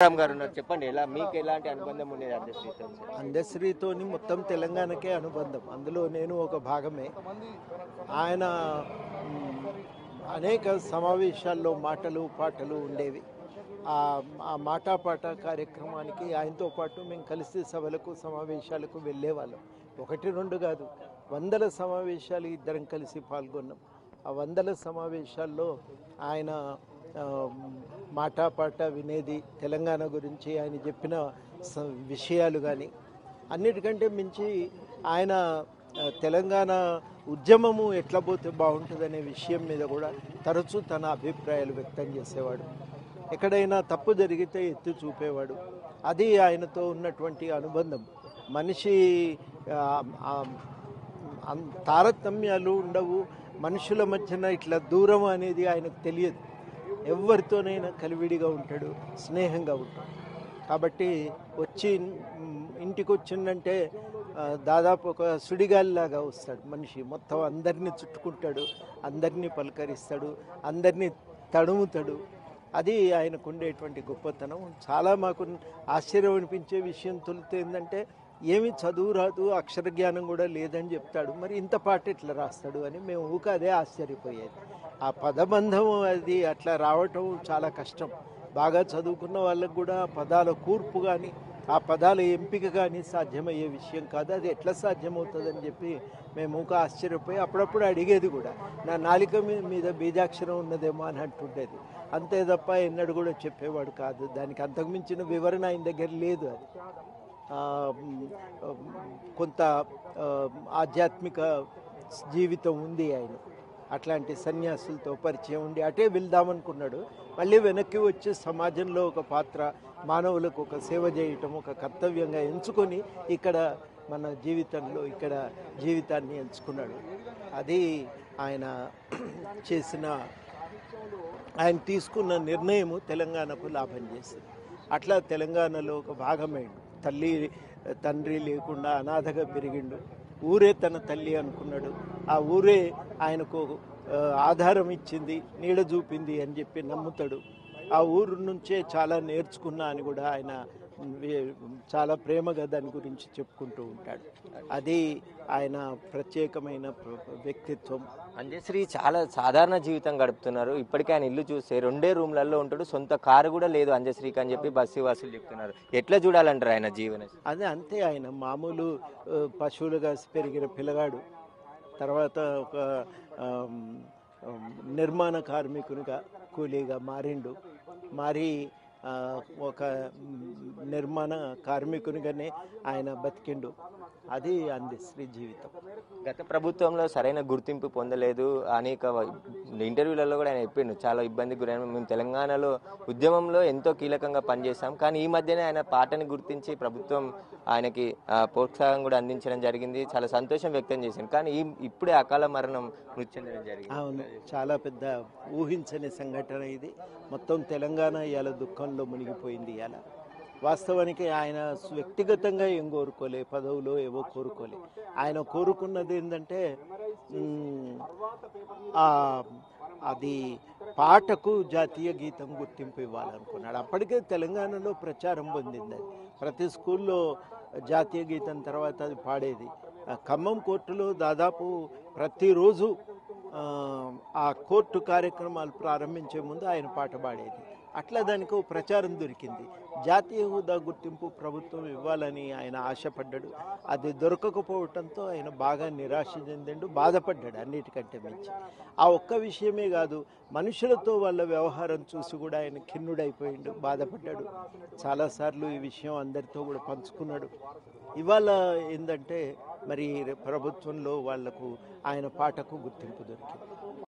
రామ్ గారు ఉన్నారు. చెప్పండి, ఎలా మీకు ఎలాంటి అనుబంధం ఉండేది అందశ్రీతో? అందశ్రీతోని మొత్తం తెలంగాణకే అనుబంధం. అందులో నేను ఒక భాగమే. ఆయన మ్, అనేక సమావేశాల్లో మాటలు పాటలు ఉండేవి. ఆ ఆ మాటాపాట కార్యక్రమానికి ఆయనతో పాటు మేము కలిసి సభలకు సమావేశాలకు వెళ్ళేవాళ్ళం. ఒకటి రెండు కాదు, వందల సమావేశాలు ఇద్దరం కలిసి పాల్గొన్నాం. ఆ వందల సమావేశాల్లో ఆయన ఆ, మాటాపాట వినేది, తెలంగాణ గురించి ఆయన చెప్పిన విషయాలు కానీ అన్నిటికంటే మించి ఆయన తెలంగాణ ఉద్యమము ఎట్లా పోతే బాగుంటుందనే విషయం మీద కూడా తరచూ తన అభిప్రాయాలు వ్యక్తం చేసేవాడు. ఎక్కడైనా తప్పు జరిగితే ఎత్తి చూపేవాడు. అది ఆయనతో ఉన్నటువంటి అనుబంధం. మనిషి ఆ, ఆ, తారతమ్యాలు ఉండవు, మనుషుల మధ్యన ఇట్లా దూరం అనేది ఆయనకు తెలియదు. ఎవరితోనైనా కలివిడిగా ఉంటాడు, స్నేహంగా ఉంటాడు. కాబట్టి ఇంటికి వచ్చిందంటే దాదాపు ఒక సుడిగాలిలాగా వస్తాడు మనిషి. మొత్తం అందరినీ చుట్టుకుంటాడు, అందరినీ పలకరిస్తాడు, అందరినీ తడుముతాడు. అది ఆయనకు ఉండేటువంటి గొప్పతనం. చాలా మాకు ఆశ్చర్యం అనిపించే విషయం తొలితే ఏంటంటే, ఏమి చదువు రాదు, అక్షర జ్ఞానం కూడా లేదని చెప్తాడు, మరి ఇంత పాట ఎట్లా రాస్తాడు అని మేము అదే ఆశ్చర్యపోయేది. ఆ పదబంధం అది అట్లా రావటం చాలా కష్టం. బాగా చదువుకున్న వాళ్ళకు కూడా పదాల కూర్పు కానీ ఆ పదాల ఎంపిక కానీ సాధ్యమయ్యే విషయం కాదు. అది ఎట్లా సాధ్యమవుతుందని చెప్పి మేము ఆశ్చర్యపోయి అప్పుడప్పుడు అడిగేది కూడా. నా నాలిక మీద బీజాక్షరం ఉన్నదేమో అని అంటుండేది. అంతే తప్ప ఎన్నడూ కూడా చెప్పేవాడు కాదు. దానికి అంతకుమించిన వివరణ ఆయన దగ్గర లేదు. అది కొంత ఆధ్యాత్మిక జీవితం ఉంది ఆయన. అట్లాంటి సన్యాసులతో పరిచయం ఉండి అటే వెళ్దామనుకున్నాడు. మళ్ళీ వెనక్కి వచ్చి సమాజంలో ఒక పాత్ర, మానవులకు ఒక సేవ చేయటం ఒక కర్తవ్యంగా ఎంచుకొని ఇక్కడ మన జీవితంలో ఇక్కడ జీవితాన్ని ఎంచుకున్నాడు. అది ఆయన ఆయన తీసుకున్న నిర్ణయము తెలంగాణకు లాభం చేసింది. అట్లా తెలంగాణలో ఒక భాగమైండు. తల్లి తండ్రి లేకుండా అనాథగా పెరిగిండు. ఊరే తన తల్లి అనుకున్నాడు. ఆ ఊరే ఆయనకు ఆధారం ఇచ్చింది, నీడ చూపింది అని చెప్పి నమ్ముతాడు. ఆ ఊరు నుంచే చాలా నేర్చుకున్నా అని కూడా ఆయన చాలా ప్రేమగా దాని గురించి చెప్పుకుంటూ ఉంటాడు. అది ఆయన ప్రత్యేకమైన వ్యక్తిత్వం. అంజశ్రీ చాలా సాధారణ జీవితం గడుపుతున్నారు. ఇప్పటికే ఆయన ఇల్లు చూస్తే 2 రూమ్లలో ఉంటాడు, సొంత కారు కూడా లేదు అంజశ్రీకి అని చెప్పి బస్సు వాసులు చెప్తున్నారు. ఎట్లా చూడాలంటారు ఆయన జీవనం? అదే అంతే. ఆయన మామూలు పశువులుగా పెరిగిన పిల్లగాడు తర్వాత ఒక నిర్మాణ కార్మికునిగా కూలీగా మారి ఒక నిర్మాణ కార్మికునిగానే ఆయన బతికిండు. అది అందశ్రీ జీవితం. గత ప్రభుత్వంలో సరైన గుర్తింపు పొందలేదు. అనేక ఇంటర్వ్యూలలో కూడా ఆయన చెప్పిండు, చాలా ఇబ్బందికి గురైన, మేము తెలంగాణలో ఉద్యమంలో ఎంతో కీలకంగా పనిచేస్తాం, కానీ ఈ మధ్యనే ఆయన పాటని గుర్తించి ప్రభుత్వం ఆయనకి ప్రోత్సాహం కూడా అందించడం జరిగింది. చాలా సంతోషం వ్యక్తం చేసింది. కానీ ఇప్పుడే అకాల మరణం మృతి చెందడం జరిగింది. అవును, చాలా పెద్ద ఊహించని సంఘటన ఇది. మొత్తం తెలంగాణ ఇవాళ దుఃఖంలో మునిగిపోయింది. ఇవాళ వాస్తవానికి ఆయన వ్యక్తిగతంగా ఏం కోరుకోలే, పదవులో ఏవో కోరుకోలే. ఆయన కోరుకున్నది ఏంటంటే అది పాటకు జాతీయ గీతం గుర్తింపు ఇవ్వాలనుకున్నాడు. అప్పటికే తెలంగాణలో ప్రచారం పొందింది. అది ప్రతి స్కూల్లో జాతీయ గీతం తర్వాత అది పాడేది. ఖమ్మం కోర్టులో దాదాపు ప్రతిరోజు ఆ కోర్టు కార్యక్రమాలు ప్రారంభించే ముందు ఆయన పాట పాడేది. అట్లా దానికి ప్రచారం దొరికింది. జాతీయ హోదా గుర్తింపు ప్రభుత్వం ఇవ్వాలని ఆయన ఆశపడ్డాడు. అది దొరకకపోవటంతో ఆయన బాగా నిరాశ చెందిండు, బాధపడ్డాడు అన్నిటికంటే మించి. ఆ ఒక్క విషయమే కాదు, మనుషులతో వాళ్ళ వ్యవహారం చూసి కూడా ఆయన ఖిన్నుడైపోయిండు, బాధపడ్డాడు. చాలాసార్లు ఈ విషయం అందరితో కూడా పంచుకున్నాడు. ఇవాళ ఏంటంటే మరి ప్రభుత్వంలో వాళ్లకు ఆయన పాటకు గుర్తింపు దొరికింది.